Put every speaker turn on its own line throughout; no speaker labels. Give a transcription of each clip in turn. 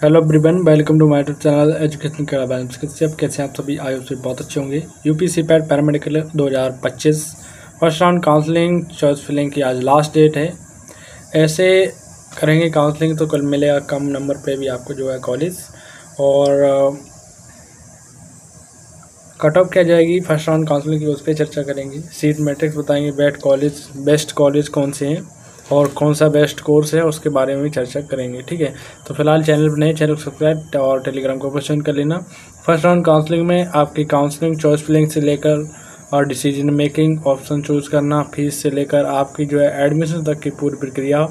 Hello everyone, welcome to my YouTube channel education Kerala balance. कैसे आप सभी आयु से बहुत अच्छे होंगे। UPC PAT paramedical 2025 first round counselling choice filling की आज लास्ट डेट है। ऐसे करेंगे काउंसलिंग तो कल मिलेगा कम नंबर पे भी आपको जो है कॉलेज, और कट ऑफ क्या जाएगी फर्स्ट राउंड काउंसलिंग की, उस पर चर्चा करेंगे। सीट मैट्रिक्स बताएंगे, बेस्ट कॉलेज कौन से हैं और कौन सा बेस्ट कोर्स है उसके बारे में भी चर्चा करेंगे। ठीक है, तो फिलहाल चैनल पर नए चैनल को सब्सक्राइब और टेलीग्राम को पसंद कर लेना। फर्स्ट राउंड काउंसलिंग में आपकी काउंसलिंग चॉइस फिलिंग से लेकर और डिसीजन मेकिंग, ऑप्शन चूज़ करना, फीस से लेकर आपकी जो है एडमिशन तक की पूरी प्रक्रिया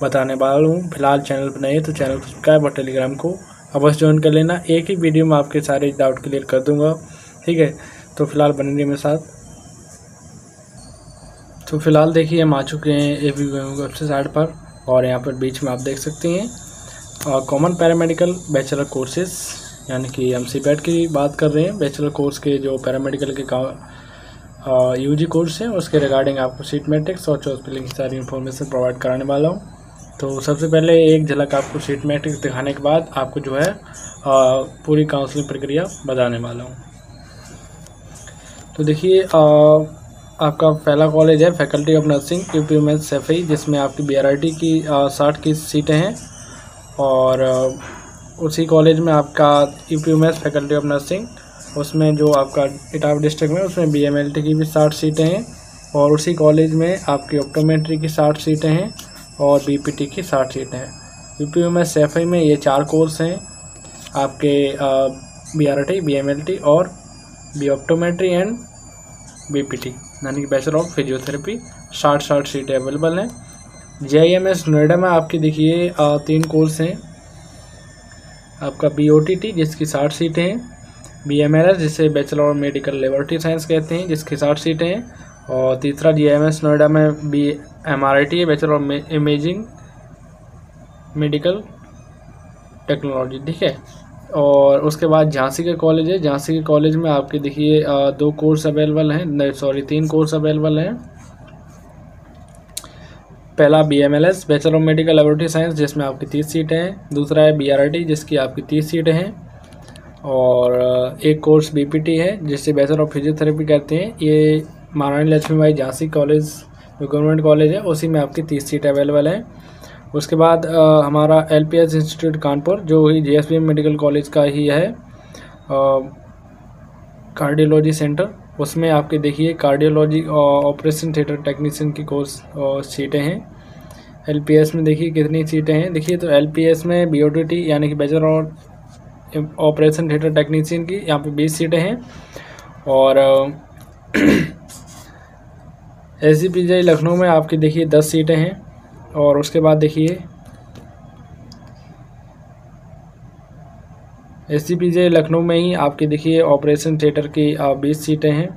बताने वाला हूँ। फिलहाल चैनल पर नए तो चैनल को सब्सक्राइब और टेलीग्राम को अवश्य ज्वाइन कर लेना। एक ही वीडियो में आपके सारे डाउट क्लियर कर दूँगा। ठीक है, तो फिलहाल बने रहिए मेरे साथ। तो फिलहाल देखिए हम आ चुके हैं एवी वेबसाइट पर, और यहाँ पर बीच में आप देख सकते हैं कॉमन पैरामेडिकल बैचलर कोर्सेज, यानी कि एमसीपैट की बात कर रहे हैं। बैचलर कोर्स के जो पैरामेडिकल के यूजी कोर्स हैं उसके रिगार्डिंग आपको सीट मैट्रिक्स और चॉइस फिलिंग की सारी इन्फॉर्मेशन प्रोवाइड कराने वाला हूँ। तो सबसे पहले एक झलक आपको सीट मैट्रिक्स दिखाने के बाद आपको जो है पूरी काउंसलिंग प्रक्रिया बताने वाला हूँ। तो देखिए आपका पहला कॉलेज है faculty of nursing UP women's Saifai, जिसमें आपकी बीआरटी की 60 की सीटें हैं। और उसी कॉलेज में आपका UP women's faculty of nursing, उसमें जो आपका इटावा डिस्ट्रिक्ट में उसमें बीएमएलटी की भी 60 सीटें हैं। और उसी कॉलेज में आपकी ऑप्टोमेट्री की 60 सीटें हैं और बीपीटी की 60 सीटें हैं। यूपी वुमेन्स सैफई में ये 4 कोर्स हैं आपके, बीआरटी, बीएमएलटी और बी ऑप्टोमेट्री एंड बीपीटी, यानी कि बैचलर ऑफ फिजियोथेरेपी। 60 सीटें अवेलेबल हैं। जेआईएमएस नोएडा में आपकी देखिए 3 कोर्स हैं। आपका बीओटीटी जिसकी 60 सीटें हैं, बीएमएलएस जिसे bachelor of medical laboratory science कहते हैं जिसकी 60 सीटें हैं, और तीसरा जेआईएमएस नोएडा में बीएमआरटी है, bachelor of imaging medical technology. ठीक है, और उसके बाद झांसी का कॉलेज है। झांसी के कॉलेज में आपके देखिए 2 कोर्स अवेलेबल हैं, 3 कोर्स अवेलेबल हैं। पहला BMLS bachelor of medical laboratory science जिसमें आपकी 30 सीटें हैं। दूसरा है बीआरटी जिसकी आपकी 30 सीटें हैं, और एक कोर्स बीपीटी है जिसे बैचलर ऑफ फिजियोथेरेपी कहते हैं। ये महारानी लक्ष्मीबाई झांसी कॉलेज जो गवर्नमेंट कॉलेज है उसी में आपकी 30 सीटें अवेलेबल हैं। उसके बाद हमारा एलपीएस इंस्टीट्यूट कानपुर जो ही जेएसपीएम मेडिकल कॉलेज का ही है, कार्डियोलॉजी सेंटर, उसमें आपके देखिए कार्डियोलॉजी ऑपरेशन थिएटर टेक्नीशियन की कोर्स सीटें हैं। एलपीएस में देखिए कितनी सीटें हैं। देखिए तो एलपीएस में बीओटीटी यानी कि bachelor of operation theatre technician की यहाँ पे 20 सीटें हैं। और एसजीपीजी लखनऊ में आपकी देखिए 10 सीटें हैं। और उसके बाद देखिए एसजीपीजी लखनऊ में ही आपकी देखिए ऑपरेशन थिएटर की 20 सीटें हैं।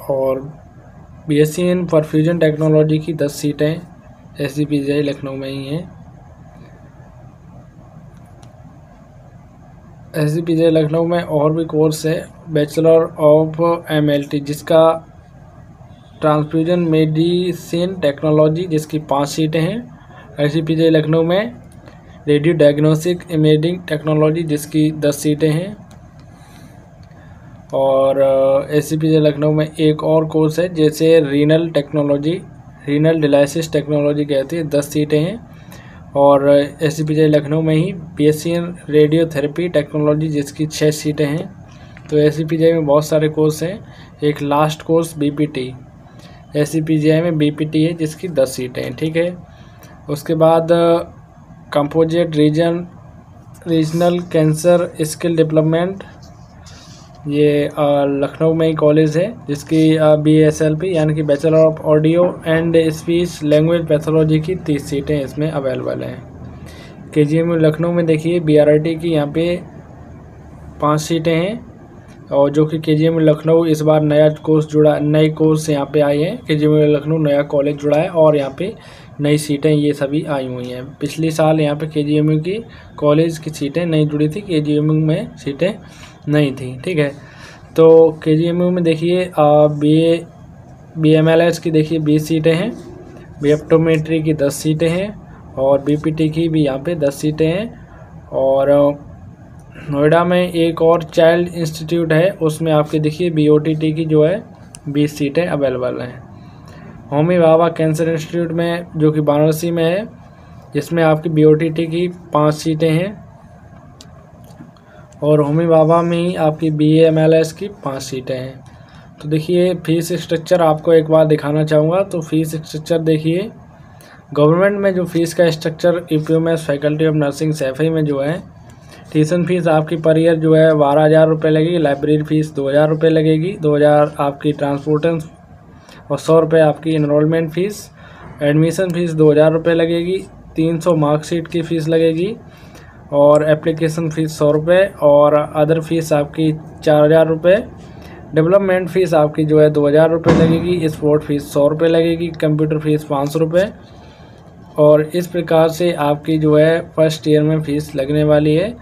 और बीएससी इन परफ्यूजन टेक्नोलॉजी की 10 सीटें एसजीपीजी लखनऊ में ही हैं। एसजीपीजी लखनऊ में और भी कोर्स है, बैचलर ऑफ एमएलटी जिसका ट्रांसफ्यूजन मेडिसिन टेक्नोलॉजी जिसकी 5 सीटें हैं। एसजीपीजी लखनऊ में रेडियो डायग्नोस्टिक इमेजिंग टेक्नोलॉजी जिसकी 10 सीटें हैं। और एसजीपीजी लखनऊ में एक और कोर्स है जैसे renal technology, renal dialysis technology कहते हैं, 10 सीटें हैं। और एसजीपीजी लखनऊ में ही बीएससी इन रेडियोथेरेपी टेक्नोलॉजी जिसकी 6 सीटें हैं। तो एसजीपीजी में बहुत सारे कोर्स हैं। एक लास्ट कोर्स बीपीटी, एसजीपीजी में बीपीटी है जिसकी 10 सीटें हैं। ठीक है, उसके बाद composite regional cancer skill development, ये लखनऊ में ही कॉलेज है जिसकी बीएसएलपी यानी कि bachelor of audio and speech language pathology की 30 सीटें इसमें अवेलेबल हैं। केजीएमयू लखनऊ में देखिए बीआरटी की यहाँ पे 5 सीटें हैं, और जो कि केजीएमयू लखनऊ इस बार नया कोर्स जुड़ा, नए कोर्स यहाँ पे आए हैं। केजीएमयू लखनऊ नया कॉलेज जुड़ा है और यहाँ पे नई सीटें ये सभी आई हुई हैं। पिछले साल यहाँ पे केजीएमयू की कॉलेज की सीटें नहीं जुड़ी थी, केजीएमयू में सीटें नहीं थी। ठीक है, तो केजीएमयू में देखिए बीएमएलएस की देखिए 20 सीटें हैं, ऑप्टोमेट्री की 10 सीटें हैं और बीपीटी की भी यहाँ पे 10 सीटें हैं। और नोएडा में एक और चाइल्ड इंस्टीट्यूट है, उसमें आपके देखिए बीओटीटी की जो है 20 सीटें अवेलेबल हैं। होमी भाभा कैंसर इंस्टीट्यूट में जो कि वाराणसी में है, जिसमें आपकी बीओटीटी की 5 सीटें हैं और होमी भाभा में ही आपकी बीएमएलएस की 5 सीटें हैं। तो देखिए फीस स्ट्रक्चर आपको एक बार दिखाना चाहूँगा। तो फीस स्ट्रक्चर देखिए, गवर्नमेंट में जो फीस का structure UPUMS faculty of nursing Saifai में जो है, ट्यूशन फीस आपकी पर ईयर जो है 12,000 रुपये लगेगी। लाइब्रेरी फीस 2,000 रुपये लगेगी, 2,000 आपकी ट्रांसपोर्टेशन और 100 रुपये आपकी इनरोलमेंट फ़ीस। एडमिशन फ़ीस 2,000 रुपये लगेगी। 300 मार्कशीट की फ़ीस लगेगी और एप्लीकेशन फ़ीस 100 रुपये और अदर फीस आपकी 4,000 रुपये। डेवलपमेंट फ़ीस आपकी जो है 2,000 रुपये लगेगी। स्पोर्ट फीस 100 रुपये लगेगी। कंप्यूटर फ़ीस 500 रुपये। और इस प्रकार से आपकी जो है फर्स्ट ईयर में फ़ीस लगने वाली है,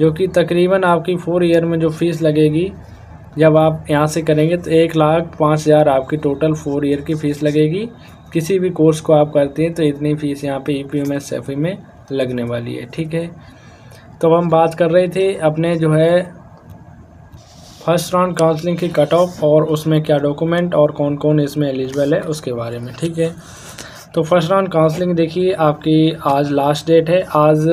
जो कि तकरीबन आपकी 4 ईयर में जो फ़ीस लगेगी जब आप यहाँ से करेंगे तो 1,05,000 आपकी टोटल 4 ईयर की फ़ीस लगेगी। किसी भी कोर्स को आप करते हैं तो इतनी फ़ीस यहाँ पे यूपीएमएस सैफई में लगने वाली है। ठीक है, तो हम बात कर रहे थे अपने जो है फर्स्ट राउंड काउंसलिंग की कट ऑफ और उसमें क्या डॉक्यूमेंट और कौन कौन इसमें एलिजिबल है उसके बारे में। ठीक है, तो फर्स्ट राउंड काउंसलिंग देखिए आपकी आज लास्ट डेट है। आज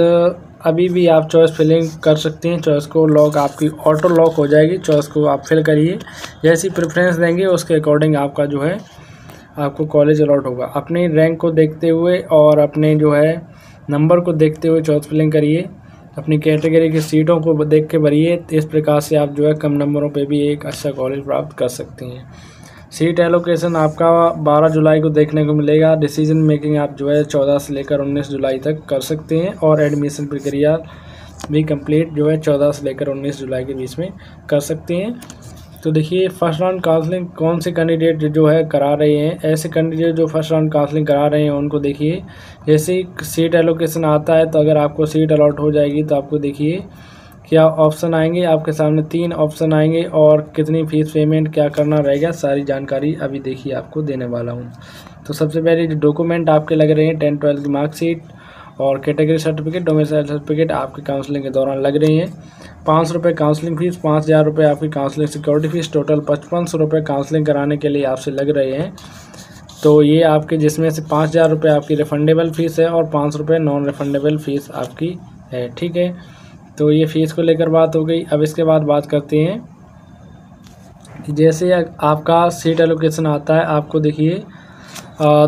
अभी भी आप चॉइस फिलिंग कर सकती हैं। चॉइस को लॉक आपकी ऑटो लॉक हो जाएगी। चॉइस को आप फिल करिए, जैसी प्रेफरेंस देंगे उसके अकॉर्डिंग आपका जो है आपको कॉलेज अलॉट होगा। अपनी रैंक को देखते हुए और अपने जो है नंबर को देखते हुए चॉइस फिलिंग करिए। अपनी कैटेगरी की सीटों को देख के भरिए। इस प्रकार से आप जो है कम नंबरों पे भी एक अच्छा कॉलेज प्राप्त कर सकती हैं। सीट एलोकेशन आपका 12 जुलाई को देखने को मिलेगा। डिसीजन मेकिंग आप जो है 14 से लेकर 19 जुलाई तक कर सकते हैं और एडमिशन प्रक्रिया भी कंप्लीट जो है 14 से लेकर 19 जुलाई के बीच में कर सकते हैं। तो देखिए फर्स्ट राउंड काउंसलिंग कौन से कैंडिडेट जो है करा रहे हैं, ऐसे कैंडिडेट जो फर्स्ट राउंड काउंसलिंग करा रहे हैं उनको देखिए। जैसे ही सीट एलोकेशन आता है तो अगर आपको सीट अलॉट हो जाएगी तो आपको देखिए क्या ऑप्शन आएंगे। आपके सामने 3 ऑप्शन आएंगे और कितनी फ़ीस पेमेंट क्या करना रहेगा सारी जानकारी अभी देखिए आपको देने वाला हूँ। तो सबसे पहले जो डॉक्यूमेंट आपके लग रहे हैं 10, 12 की मार्कशीट और कैटेगरी सर्टिफिकेट, डोमिसाइल सर्टिफिकेट आपकी काउंसलिंग के दौरान लग रही हैं। 500 रुपये काउंसलिंग फ़ीस, 5,000 रुपये आपकी काउंसलिंग सिक्योरिटी फ़ीस, टोटल 5500 रुपये काउंसलिंग कराने के लिए आपसे लग रहे हैं। तो ये आपके जिसमें से 5,000 रुपये आपकी रिफंडेबल फ़ीस है और 500 रुपये नॉन रिफंडेबल फ़ीस आपकी है। ठीक है, तो ये फ़ीस को लेकर बात हो गई। अब इसके बाद बात करते हैं कि जैसे आपका सीट एलोकेशन आता है आपको देखिए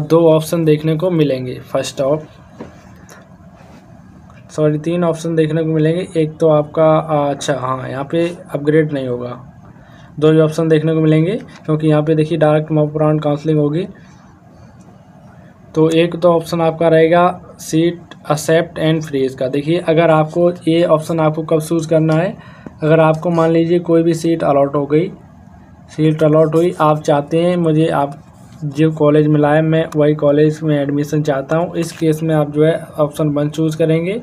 2 ऑप्शन देखने को मिलेंगे। 3 ऑप्शन देखने को मिलेंगे। एक तो आपका अच्छा हाँ यहाँ पे अपग्रेड नहीं होगा, 2 ही ऑप्शन देखने को मिलेंगे क्योंकि यहाँ पे देखिए डायरेक्ट मॉक राउंड काउंसलिंग होगी। तो एक तो ऑप्शन आपका रहेगा सीट एक्सेप्ट एंड फ्रीज का। देखिए अगर आपको ये ऑप्शन आपको कब चूज़ करना है, अगर आपको मान लीजिए कोई भी सीट अलॉट हो गई, सीट अलॉट हुई, आप चाहते हैं मुझे आप जो कॉलेज मिला है मैं वही कॉलेज में एडमिशन चाहता हूँ, इस केस में आप जो है ऑप्शन 1 चूज़ करेंगे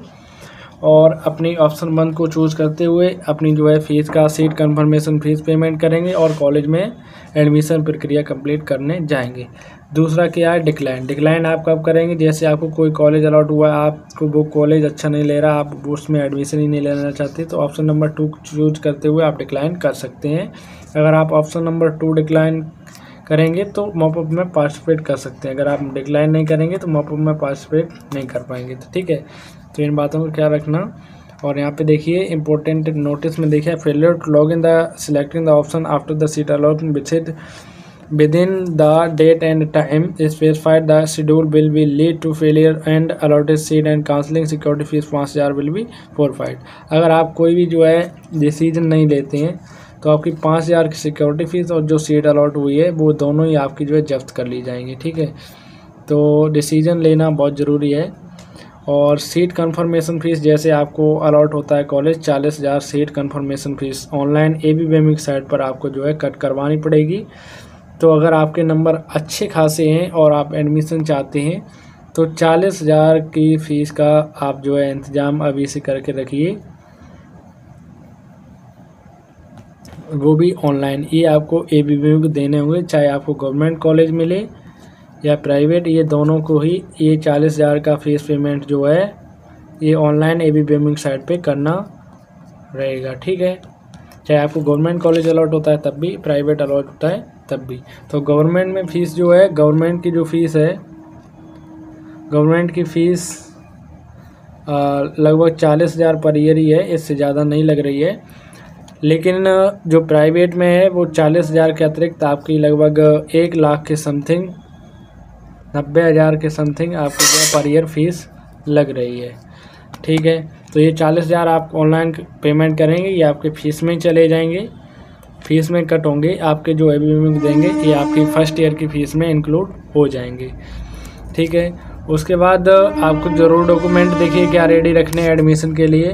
और अपनी ऑप्शन 1 को चूज़ करते हुए अपनी जो है फ़ीस का सीट कंफर्मेशन फ़ीस पेमेंट करेंगे और कॉलेज में एडमिशन प्रक्रिया कंप्लीट करने जाएंगे। दूसरा क्या है डिक्लाइन। डिक्लाइन आप कब करेंगे, जैसे आपको कोई कॉलेज अलॉट हुआ, आपको वो कॉलेज अच्छा नहीं ले रहा, आप उसमें एडमिशन ही नहीं लेना चाहते, तो ऑप्शन नंबर 2 चूज करते हुए आप डिक्लाइन कर सकते हैं। अगर आप ऑप्शन नंबर 2 डिक्लाइन करेंगे तो मॉपअप में पार्टिसिपेट कर सकते हैं। अगर आप डिक्लाइन नहीं करेंगे तो मॉपअप में पार्टिसिपेट नहीं कर पाएंगे। तो ठीक है, तो इन बातों को क्या रखना। और यहाँ पे देखिए इंपॉर्टेंट नोटिस में देखिए failure to log in the selecting the option after the seat allotment with within the date and time specified the schedule will be lead to failure and allotted seat and counseling security fees 5,000 will be forfeit। अगर आप कोई भी जो है decision नहीं लेते हैं तो आपकी 5,000 की सिक्योरिटी फीस और जो सीट अलॉट हुई है वो दोनों ही आपकी जो है जब्त कर ली जाएंगी। ठीक है, तो डिसीजन लेना बहुत ज़रूरी है। और सीट कंफर्मेशन फ़ीस जैसे आपको अलॉट होता है college 40,000 seat confirmation fees online ABBM की साइट पर आपको जो है कट करवानी पड़ेगी। तो अगर आपके नंबर अच्छे खासे हैं और आप एडमिशन चाहते हैं तो 40,000 की फ़ीस का आप जो है इंतज़ाम अभी से करके रखिए, वो भी ऑनलाइन। ये आपको ABBM को देने होंगे, चाहे आपको गवर्नमेंट कॉलेज मिले या प्राइवेट, ये दोनों को ही ये 40,000 का फीस पेमेंट जो है ये ऑनलाइन ABBMing साइट पे करना रहेगा। ठीक है, चाहे आपको गवर्नमेंट कॉलेज अलॉट होता है तब भी, प्राइवेट अलॉट होता है तब भी। तो गवर्नमेंट में फ़ीस जो है, गवर्नमेंट की जो फ़ीस है, गवर्नमेंट की फ़ीस लगभग 40,000 पर ईयर ही है, इससे ज़्यादा नहीं लग रही है। लेकिन जो प्राइवेट में है वो 40,000 के अतिरिक्त आपकी लगभग 1 लाख के समथिंग, 90,000 के समथिंग आपको जो है पर ईयर फीस लग रही है। ठीक है, तो ये 40,000 आप ऑनलाइन पेमेंट करेंगे, ये आपके फ़ीस में चले जाएंगे, फ़ीस में कट होंगे, आपके जो ABBMing देंगे ये आपकी फर्स्ट ईयर की फ़ीस में इंक्लूड हो जाएंगे। ठीक है, उसके बाद आपको ज़रूर डॉक्यूमेंट देखिए क्या रेडी रखने हैं एडमिशन के लिए।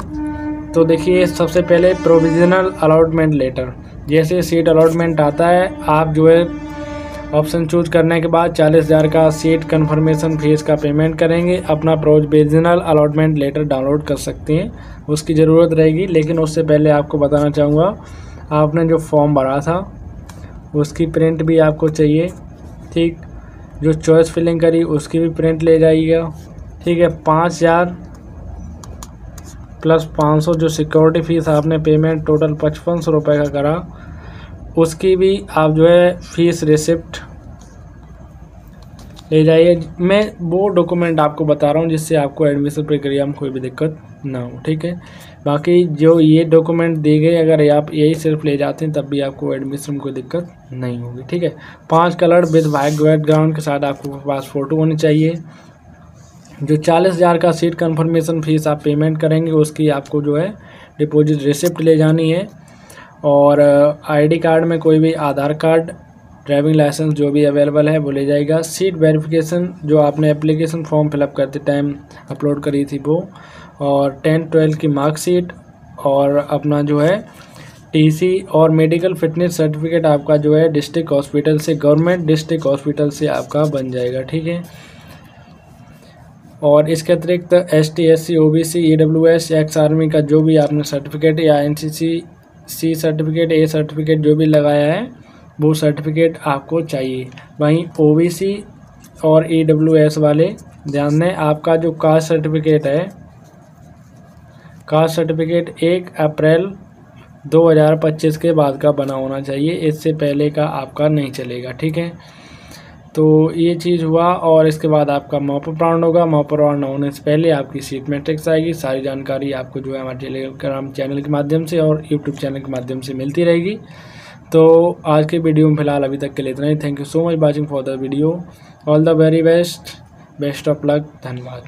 तो देखिए सबसे पहले प्रोविज़नल अलॉटमेंट लेटर, जैसे सीट अलॉटमेंट आता है आप जो है ऑप्शन चूज करने के बाद 40,000 का सीट कन्फर्मेशन फीस का पेमेंट करेंगे, अपना प्रोविज़नल अलॉटमेंट लेटर डाउनलोड कर सकते हैं, उसकी ज़रूरत रहेगी। लेकिन उससे पहले आपको बताना चाहूँगा, आपने जो फॉर्म भरा था उसकी प्रिंट भी आपको चाहिए। ठीक, जो चॉइस फिलिंग करी उसकी भी प्रिंट ले जाइएगा। ठीक है, 5,000 प्लस 500 जो सिक्योरिटी फ़ीस आपने पेमेंट टोटल 5500 रुपये का करा, उसकी भी आप जो है फ़ीस रिसिप्ट ले जाइए। मैं वो डॉक्यूमेंट आपको बता रहा हूँ जिससे आपको एडमिशन प्रक्रिया में कोई भी दिक्कत ना हो। ठीक है, बाकी जो ये डॉक्यूमेंट दिए गए अगर आप यही सिर्फ ले जाते हैं तब भी आपको एडमिशन में कोई दिक्कत नहीं होगी। ठीक है, 5 कलर विद वाइट बैकग्राउंड के साथ आपको पास फ़ोटो होनी चाहिए। जो 40,000 का सीट कन्फर्मेशन फ़ीस आप पेमेंट करेंगे उसकी आपको जो है डिपॉजिट रिसिप्ट ले जानी है। और ID कार्ड में कोई भी आधार कार्ड, ड्राइविंग लाइसेंस जो भी अवेलेबल है वो ले जाएगा। सीट वेरिफिकेशन जो आपने एप्लीकेशन फॉर्म फिलअप करते टाइम अपलोड करी थी वो, और 10-12 की मार्कशीट, और अपना जो है TC और मेडिकल फिटनेस सर्टिफिकेट आपका जो है डिस्ट्रिक्ट हॉस्पिटल से, गवर्नमेंट डिस्ट्रिक्ट हॉस्पिटल से आपका बन जाएगा। ठीक है, और इसके अतिरिक्त ST SC OBC EWS ex army का जो भी आपने सर्टिफिकेट या NCC C certificate, A certificate जो भी लगाया है वो सर्टिफिकेट आपको चाहिए। वहीं OBC और EWS वाले ध्यान दें, आपका जो कास्ट सर्टिफिकेट है, कास्ट सर्टिफिकेट 1 अप्रैल 2025 के बाद का बना होना चाहिए, इससे पहले का आपका नहीं चलेगा। ठीक है, तो ये चीज़ हुआ। और इसके बाद आपका मॉप अप राउंड होगा, मॉप अप राउंड होने से पहले आपकी सीट मैट्रिक्स आएगी। सारी जानकारी आपको जो है हमारे टेलीग्राम चैनल के माध्यम से और यूट्यूब चैनल के माध्यम से मिलती रहेगी। तो आज के वीडियो में फ़िलहाल अभी तक के लिए इतना ही। Thank you so much watching for the video. All the very best, best of luck, धन्यवाद।